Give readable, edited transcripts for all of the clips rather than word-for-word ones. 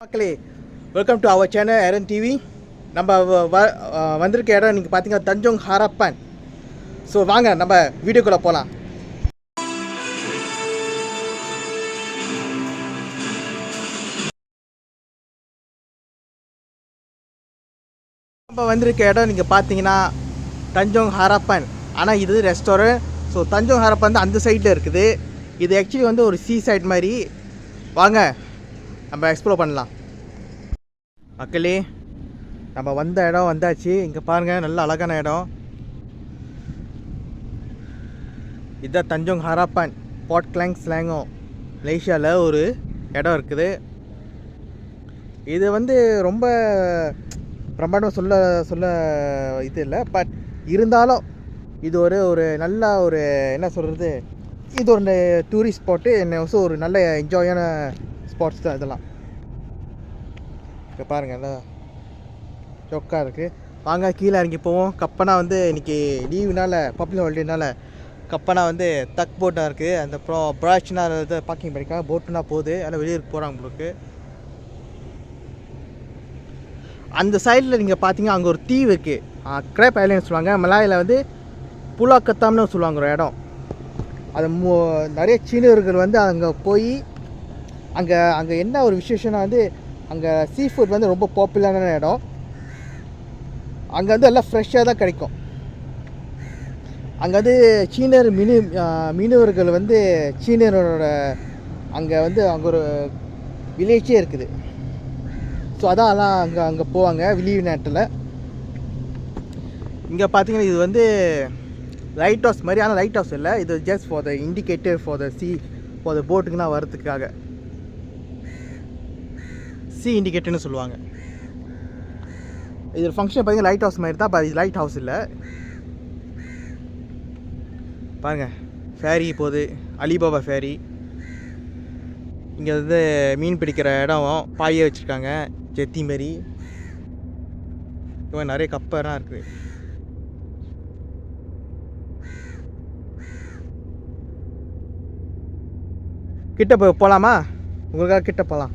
மக்களே, welcome to our channel ஏரன் TV. நம்ம வந்திருக்க இடம் நீங்கள் பார்த்தீங்கன்னா தஞ்சோங் ஹரப்பன். ஸோ வாங்க நம்ம வீடியோக்குள்ளே போகலாம். நம்ம வந்திருக்க இடம் நீங்கள் பார்த்தீங்கன்னா தஞ்சோங் ஹரப்பன். ஆனால் இது ரெஸ்டாரண்ட். ஸோ தஞ்சோங் ஹரப்பன் வந்து அந்த சைடில் இருக்குது. இது ஆக்சுவலி வந்து ஒரு சீ சைட் மாதிரி. வாங்க நம்ம எக்ஸ்ப்ளோர் பண்ணலாம். மக்களே, நம்ம வந்த இடம் வந்தாச்சு. இங்கே பாருங்கள், நல்ல அழகான இடம். இதுதான் தஞ்சோங் ஹரப்பன் பாட் கிளாங் ஸ்லாங்கோ, மலேசியாவில் ஒரு இடம் இருக்குது. இது வந்து ரொம்ப பிரம்மாண்டம் சொல்ல இது இல்லை. பட் இருந்தாலும் இது ஒரு நல்ல ஒரு என்ன சொல்கிறது, இது ஒரு டூரிஸ்ட் ஸ்பாட்டு. என்ன ஒரு நல்ல என்ஜாயான ஸ்பாட்ஸ் தான் இதெல்லாம். இங்கே பாருங்கள், நல்லா சொக்காக இருக்குது. வாங்க கீழே இறங்கி போவோம். கப்பனா வந்து இன்றைக்கி லீவுனால, பப்ளிக் ஹாலிடேனால கப்பனா வந்து தக் போட்டாக இருக்குது. அந்த ப்ராச்னா இதை பார்க்கிங் பண்ணிக்காங்க. போட்டுனா போகுது, ஆனால் வெளியூருக்கு போகிறாங்க உங்களுக்கு. அந்த சைடில் நீங்கள் பார்த்தீங்கன்னா அங்கே ஒரு தீவு இருக்குது. கிரேப் ஐலேண்ட் சொல்லுவாங்க. மலாயில் வந்து புலாக்கத்தாம்னு சொல்லுவாங்க ஒரு இடம். அது நிறைய சீனர்கள் வந்து அங்கே போய் அங்கே என்ன ஒரு விசேஷம்னா வந்து அங்கே சீ ஃபுட் வந்து ரொம்ப பாப்புலரான இடம். அங்கே வந்து எல்லாம் ஃப்ரெஷ்ஷாக தான் கிடைக்கும். அங்கே வந்து சீனர் மீனவர்கள் வந்து சீனரோட அங்கே வந்து அங்கே ஒரு வில்லேஜே இருக்குது. ஸோ அதான் அங்கே போவாங்க லீவ் நேரத்தில். இங்கே பார்த்தீங்கன்னா இது வந்து லைட் ஹவுஸ் மாதிரி. ஆனால் லைட் ஹவுஸ் இல்லை, இது just for the indicator for the போட்டுக்குன்னா வரதுக்காக சி இண்டிகேட்டர்னு சொல்லுவாங்க. இது ஃபங்க்ஷன் பார்த்தீங்கன்னா லைட் ஹவுஸ் மாதிரி தான். இது லைட் ஹவுஸ் இல்லை. பாருங்கள், ஃபேரி போகுது, அலிபாபா ஃபேரி. இங்கே வந்து மீன் பிடிக்கிற இடம், பாயை வச்சுருக்காங்க, ஜெத்தி மாரி. இப்போ நிறைய கப்பெல்லாம் இருக்குது. கிட்ட போகலாமா? உங்களுக்காக கிட்ட போகலாம்.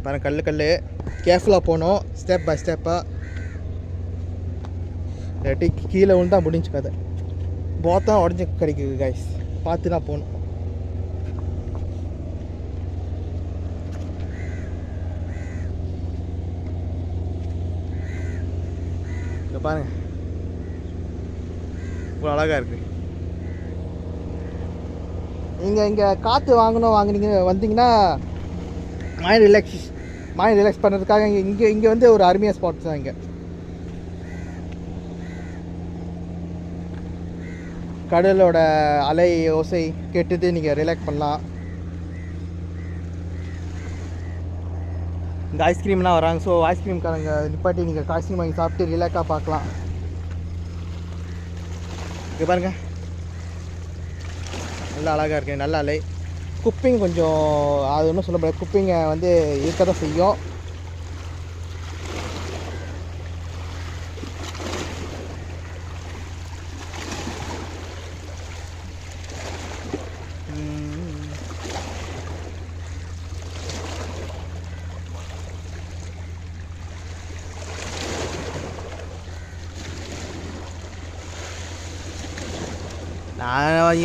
பாருங்கள், கல் கேர்ஃபுல்லாக போகணும், ஸ்டெப் பை ஸ்டெப்பாக. இல்லாட்டி கீழே விழுந்தா முடிஞ்சு கதை. போத்தான் உடஞ்சி கிடைக்குது கைஸ், பார்த்து தான் போகணும். இங்கே பாருங்கள், இவ்வளோ அழகாக இருக்குது. நீங்கள் இங்கே காற்று வந்தீங்கன்னா மைண்ட் ரிலாக்ஸ் பண்ணுறதுக்காக இங்கே வந்து ஒரு அருமையான ஸ்பாட்ஸ் தான். இங்கே கடலோட அலை ஓசை கேட்டுட்டு நீங்கள் ரிலாக்ஸ் பண்ணலாம். இங்கே ஐஸ்கிரீம்லாம் வராங்க. ஸோ ஐஸ்கிரீம்காரங்க நிப்பாட்டி நீங்கள் ஐஸ்கிரீம் வாங்கி சாப்பிட்டு ரிலாக்ஸாக பார்க்கலாம். இங்கே பாருங்கள், நல்லா அழகாக இருக்குது, நல்ல அலை. குப்பிங் கொஞ்சம் அது ஒன்றும் சொல்ல முடியாது, குப்பிங்கை வந்து இருக்க தான் செய்யும்.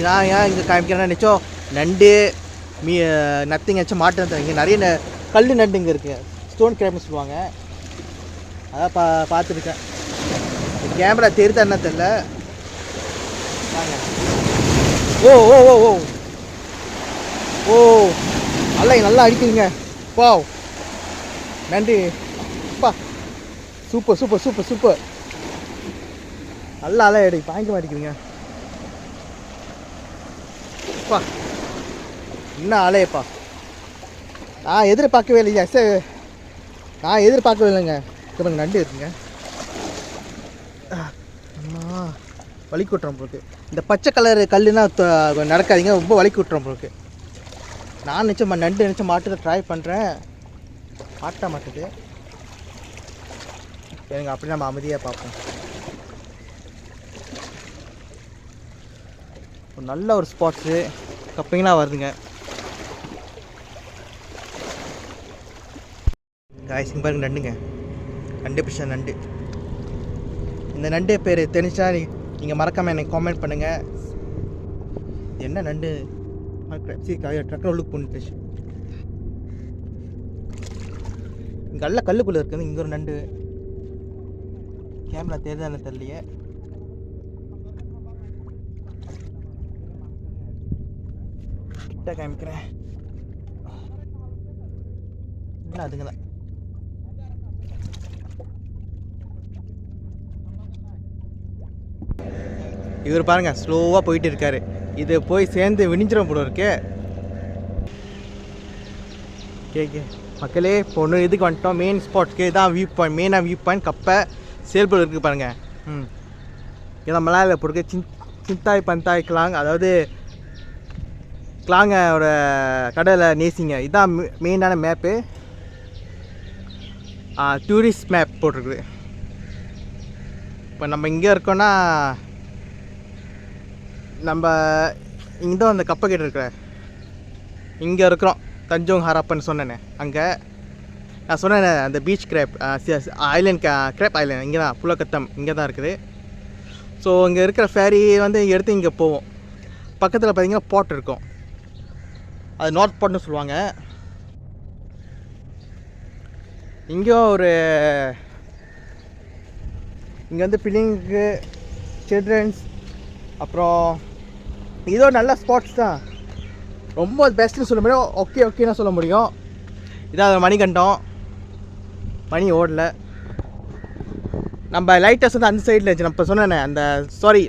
நான் ஏன் இங்கே காமிக்கிறேன்னா நினச்சோம் நண்டு நத்திங் வச்சு மாட்டு. இங்கே நிறைய கல் நண்டு இங்கே இருக்குது, ஸ்டோன் கிராப்னு சொல்லுவாங்க. அதான் பார்த்துருக்கேன். கேமரா தெரியுதா என்ன தெரில. வாங்க. ஓ ஓ ஓ ஓ ஓ நல்லா அடிக்குதுங்க. பா, நன்றி அப்பா, சூப்பர். நல்லா அலை வாங்கிக்க மாட்டேங்குதுங்க. அப்பா, என்ன அலையப்பா, நான் எதிர்பார்க்கவே இல்லையா சார், நான் எதிர்பார்க்கவே இல்லைங்க. இப்போ நண்டு இருக்குங்க. அம்மா, வலி கூட்டுறோம் போக்கு. இந்த பச்சை கலர் கல்லுன்னா நடக்காதீங்க, ரொம்ப வலி கூட்டுறோம் போக்கு. நான் நண்டு நினச்ச மாட்டு ட்ரை பண்ணுறேன், மாட்டுது. எனக்கு அப்படி நம்ம அமைதியாக பார்ப்போம். நல்ல ஒரு ஸ்பாட்ஸு, கப்பிங்லாம் வருதுங்க. காய்ஸ் இங்கே பாருங்க நண்டுங்க, நண்டு பிடிச்ச நண்டு. இந்த நண்டு பேர் தெரிஞ்சா நீங்கள் மறக்காமல் எனக்கு காமெண்ட் பண்ணுங்கள். என்ன நண்டு ட்ரக்கில் உள்ளுக்கு போட்டுச்சு. இங்கே நல்ல கல்லுக்குள்ளே இருக்குது. இங்கே ஒரு நண்டு கேமரா தெரியுதானே தெரியலையே. கிட்ட காமிக்கிறேன். இல்லை அதுங்களா இவர் பாருங்க ஸ்லோவாக போயிட்டு இருக்காரு. இது போய் சேர்ந்து வினிஞ்சிரும் போல இருக்கே. ஓகே மக்களே, இப்போ ஒன்று இதுக்கு வந்துட்டோம். மெயின் ஸ்பாட்ஸ்க்கு இதான் வியூ பாயிண்ட். மெயினாக வியூ பாயிண்ட் கப்பை செயல்படு இருக்குது பாருங்கள். இதான் மலையாள போட்டுருக்கு சிந்தாய் பந்தாய் கிளாங், அதாவது கிளாங்கோட கடலை நேசிங்க. இதுதான் மெயினான மேப்பு. டூரிஸ்ட் மேப் போட்டிருக்குது. இப்போ நம்ம இங்கே இருக்கோன்னா நம்ம இங்கே தான் அந்த கப்பை கிட்ட இருக்கிற இங்கே இருக்கிறோம். தஞ்சோங் ஹராப்பன் சொன்னேனே, அங்கே நான் சொன்னேன் அந்த beach crab island crab island இங்கே தான் புலக்கத்தம் இங்கே தான் இருக்குது. ஸோ இங்கே இருக்கிற ஃபேரி வந்து எடுத்து இங்கே போவோம். பக்கத்தில் பார்த்திங்கன்னா போட் இருக்கும், அது நார்த் போட்னு சொல்லுவாங்க. இங்கேயும் ஒரு இங்கே வந்து பிள்ளைங்களுக்கு சில்ட்ரன்ஸ், அப்புறம் இதோ நல்ல ஸ்பாட்ஸ் தான். ரொம்ப பெஸ்ட்டுன்னு சொல்ல முடியும், ஓகேன்னு சொல்ல முடியும். இதான் மணிகண்டம், மணி ஓடல. நம்ம லைட் ஹவுஸ் வந்து அந்த சைடில் இருந்துச்சு. நம்ம சொன்னேனே அந்த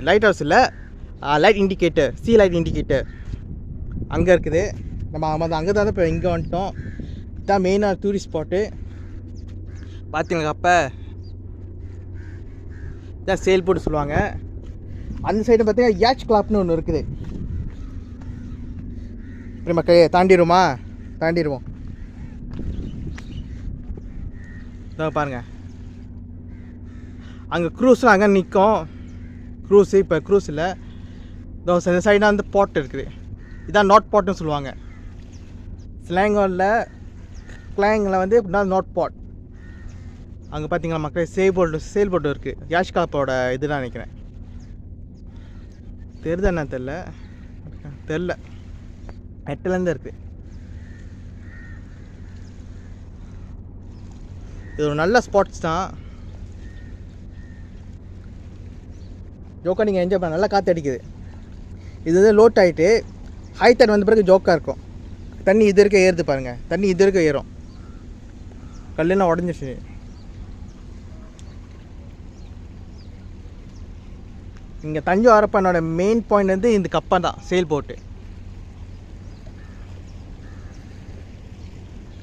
லைட் ஹவுஸ் இல்லை, லைட் இண்டிகேட்டர், லைட் இண்டிகேட்டர் அங்கே இருக்குது. நம்ம அங்கே தான் இப்போ இங்கே வந்துட்டோம். இதுதான் மெயினாக டூரிஸ்ட் ஸ்பாட்டு. பார்த்தீங்களா அப்போ இதான் சேல் போட்டு சொல்லுவாங்க. அந்த சைடு பார்த்தீங்கன்னா யாச் கிளாப்னு ஒன்று இருக்குது. இப்படி மக்களே தாண்டிடுவோம். இதான் பாருங்கள், அங்கே க்ரூஸ்லாம் அங்கே நிற்கும். இப்போ க்ரூஸ் இல்லை. இந்த சைடாக வந்து பாட் இருக்குது. இதான் நாட் பாட்னு சொல்லுவாங்க. ஸ்லாங்கில் வந்து எப்படின்னா நாட் பாட். அங்கே பார்த்தீங்களா மக்களே சேல் போட்டு இருக்குது. யாஷ் கிளாப்போட இதுதான் நினைக்கிறேன். தெரியுதா என்ன தெரில நெட்டிலேருந்து இருக்குது. இது ஒரு நல்ல ஸ்பாட்ஸ் தான். ஜோக்கா நீங்கள் என்ஜாய் பண்ண, நல்லா காற்று அடிக்குது. இது வந்து லோட் ஆகிட்டு ஹை தட் வந்த பிறகு ஜோக்காக இருக்கும். தண்ணி இது இருக்க ஏறுது பாருங்கள், தண்ணி இது இருக்க ஏறும். கல்லுலாம் உடஞ்சிச்சு. இங்கே தஞ்சோங் ஹராப்பனோட மெயின் பாயிண்ட் வந்து இந்த கப்பை தான், சேல் போட்டு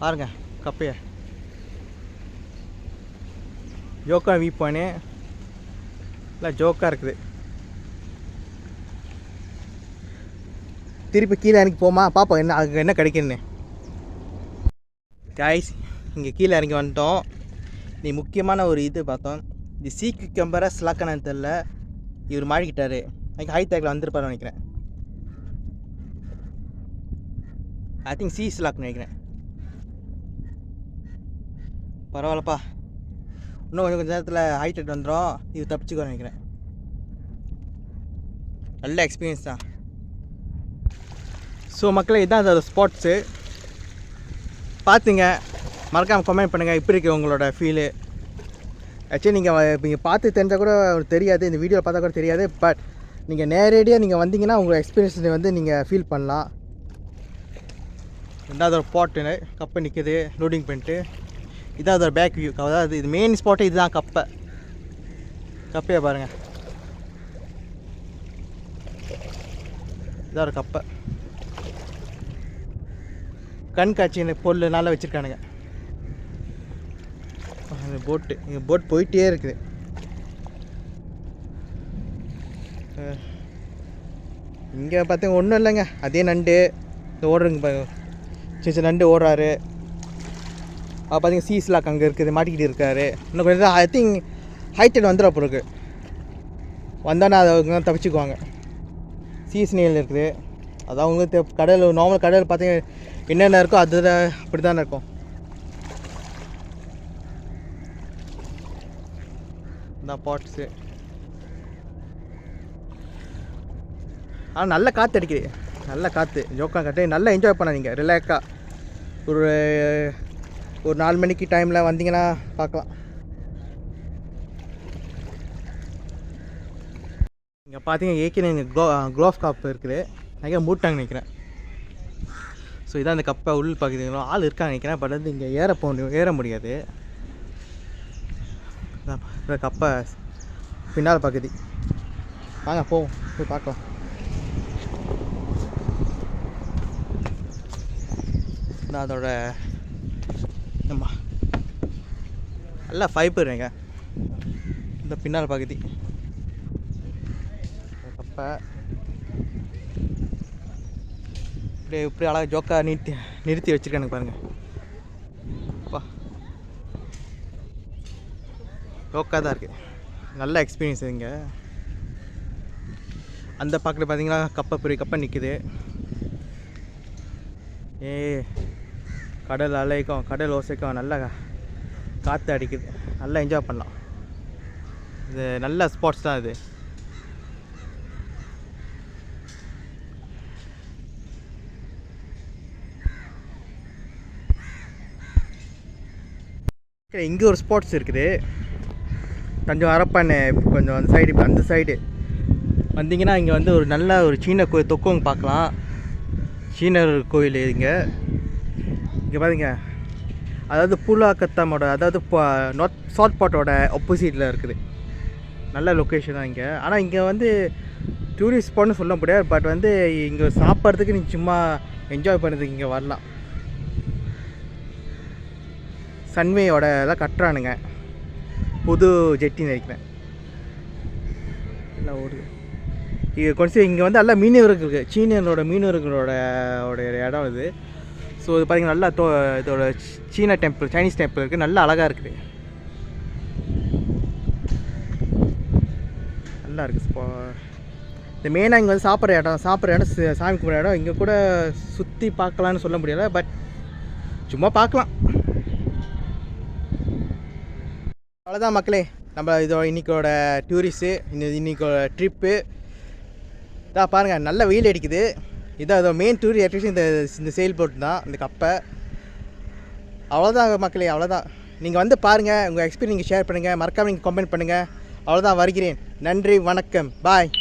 பாருங்க. கப்பையை ஜோக்கா வியூ பாயிண்ட் இல்லை ஜோக்காக இருக்குது. திருப்பி கீழே இறங்கி போமா பார்ப்போம் என்ன அங்கே என்ன கிடைக்குன்னு. காய்ஸ் இங்கே கீழே இறங்கி வந்துட்டோம். நீ முக்கியமான ஒரு இது பார்த்தோம். இது சீக்கு கம்பரை ஸ்லாக்கனான்னு தெரில. இவர் மாறிக்கிட்டார். எனக்கு ஹை டேக்கில் வந்திருப்பாரு நினைக்கிறேன். ஐ திங்க் சி ஸ்லாக்னு நினைக்கிறேன். பரவாயில்லப்பா, இன்னும் கொஞ்சம் நேரத்தில் ஹை டேக் வந்துடும். இது தப்பிச்சுக்கோ நினைக்கிறேன். நல்ல எக்ஸ்பீரியன்ஸ் தான். ஸோ மக்களே, இதுதான் அதோட ஸ்பாட்ஸு. பார்த்துங்க, மறக்காமல் கமெண்ட் பண்ணுங்கள் எப்படி இருக்குது உங்களோட ஃபீலு. ஆக்சுவலி நீங்கள் பார்த்து தெரிஞ்சால் கூட தெரியாது, இந்த வீடியோவில் பார்த்தா கூட தெரியாது. பட் நீங்கள் நேரடியாக நீங்கள் வந்தீங்கன்னா உங்கள் எக்ஸ்பீரியன்ஸை வந்து நீங்கள் ஃபீல் பண்ணலாம். ரெண்டாவது ஒரு பாட்டு கப்பை நிற்கிது லோடிங் பண்ணிட்டு. இதான் அதோட பேக் வியூ. அதாவது இது மெயின் ஸ்பாட்டு இதுதான் கப்பையை பாருங்கள். இதான் ஒரு கப்பை கண்காட்சி பொருள் நல்லா வச்சுருக்கானுங்க. இங்கே போட் போயிட்டே இருக்குது. இங்கே பார்த்தீங்க ஒன்றும் இல்லைங்க, அதே நண்டு ஓடுறங்க. சின்ன நண்டு ஓடுறாரு. பார்த்தீங்க சீஸ்லாக் அங்கே இருக்குது, மாட்டிக்கிட்டு இருக்காரு. இன்னும் கொஞ்சம் ஐ திங்க் ஹைட்டட் வந்துடும் அப்புறம் வந்தோன்னே அதை தப்பிச்சுக்குவாங்க. சீஸ்னியல் இருக்குது. அது அவங்க கடல் நார்மல் கடல் பார்த்தீங்கன்னா என்னென்ன இருக்கோ அது அப்படி தானே இருக்கும். இந்த பாட்ஸு. ஆனால் நல்ல காற்று அடிக்குது, நல்ல காற்று, ஜோக்கா காற்று, நல்லா என்ஜாய் பண்ண நீங்கள் ரிலாக்ஸாக. ஒரு 4 மணிக்கு டைமில் வந்தீங்கன்னா பார்க்கலாம். இங்கே பார்த்தீங்கன்னா ஏற்கனவே க்ளோவ் கப் இருக்குது, நிறைய மூட்டாங்க நினைக்கிறேன். ஸோ இதான் அந்த கப்பை உள் பார்க்குறீங்களோ ஆள் இருக்காங்க நினைக்கிறேன். பட் வந்து இங்கே ஏற முடியாது. கப்பை பின்னால் பகுதி வாங்க போவோம், போய் பார்க்கலாம். நான் அதோட நம்ம நல்லா ஃபைபருங்க இந்த பின்னால் பகுதி கப்பை இப்படி அழகாக ஜோக்கா நிறுத்தி வச்சுருக்கானுங்க பாருங்கள். அப்பா ஜோக்காக தான் இருக்குது, நல்ல எக்ஸ்பீரியன்ஸ் இங்கே. அந்த பக்கத்தில் பார்த்தீங்கன்னா பெரிய கப்பை நிற்குது. கடல் அலைக்கும் கடல் ஓசைக்கும் நல்லா காற்று அடிக்குது, நல்லா என்ஜாய் பண்ணலாம். இது நல்ல ஸ்பாட்ஸ் தான் இது. இங்கே ஒரு ஸ்பாட்ஸ் இருக்குது, தஞ்சோங் ஹரப்பான். கொஞ்சம் அந்த சைடு வந்தீங்கன்னா இங்கே வந்து ஒரு நல்ல ஒரு சீன கோயில் தொக்கோங்க பார்க்கலாம். சீனர் கோயில் இங்கே பாருங்க. அதாவது பூலாக்கத்தமோட, அதாவது சவுத் பாட்டோட ஆப்போசிட்டில் இருக்குது. நல்ல லொக்கேஷன் தான் இங்கே. ஆனால் இங்கே வந்து டூரிஸ்ட் ஸ்பாட்னு சொல்ல முடியாது. பட் வந்து இங்கே சாப்பிட்றதுக்கு நீங்கள் சும்மா என்ஜாய் பண்ணுறதுக்கு இங்கே வரலாம். சன்வேயோட எல்லாம் கட்டுறானுங்க, புது ஜெட்டின்னு நினைக்கிறேன். நல்லா ஓடுது இங்கே. கொஞ்சம் இங்கே வந்து நல்லா மீனவர்கள் இருக்குது, சீனர்களோட மீனவர்களோட இடம் இது. ஸோ இது பார்த்திங்கன்னா நல்லா இதோட சீனா டெம்பிள், சைனீஸ் டெம்பிள் இருக்குது, நல்லா அழகாக இருக்குது, நல்லா இருக்குது. இந்த மெயினாக இங்கே வந்து சாப்பிட்ற இடம் சாமி கும்பிட்ற இடம். இங்கே கூட சுற்றி பார்க்கலான்னு சொல்ல முடியலை, பட் சும்மா பார்க்கலாம். அவ்வளோதான் மக்களே, நம்ம இன்றைக்கோட டூரிஸ்ட்டு, இன்றைக்கோட ட்ரிப்பு இதான் பாருங்கள். நல்ல வெயில் அடிக்குது. இதான் அதோட மெயின் டூர் அட்ராக்ஷன் இந்த செயல் போட்டு தான், இந்த கப்பை. அவ்வளோதான் மக்களே, அவ்வளோதான். நீங்கள் வந்து பாருங்கள், உங்கள் எக்ஸ்பீரியன்ஸ் நீங்கள் ஷேர் பண்ணுங்கள், மறக்காமல் நீங்கள் கமெண்ட் பண்ணுங்கள். அவ்வளோதான், வருகிறேன். நன்றி, வணக்கம், பாய்.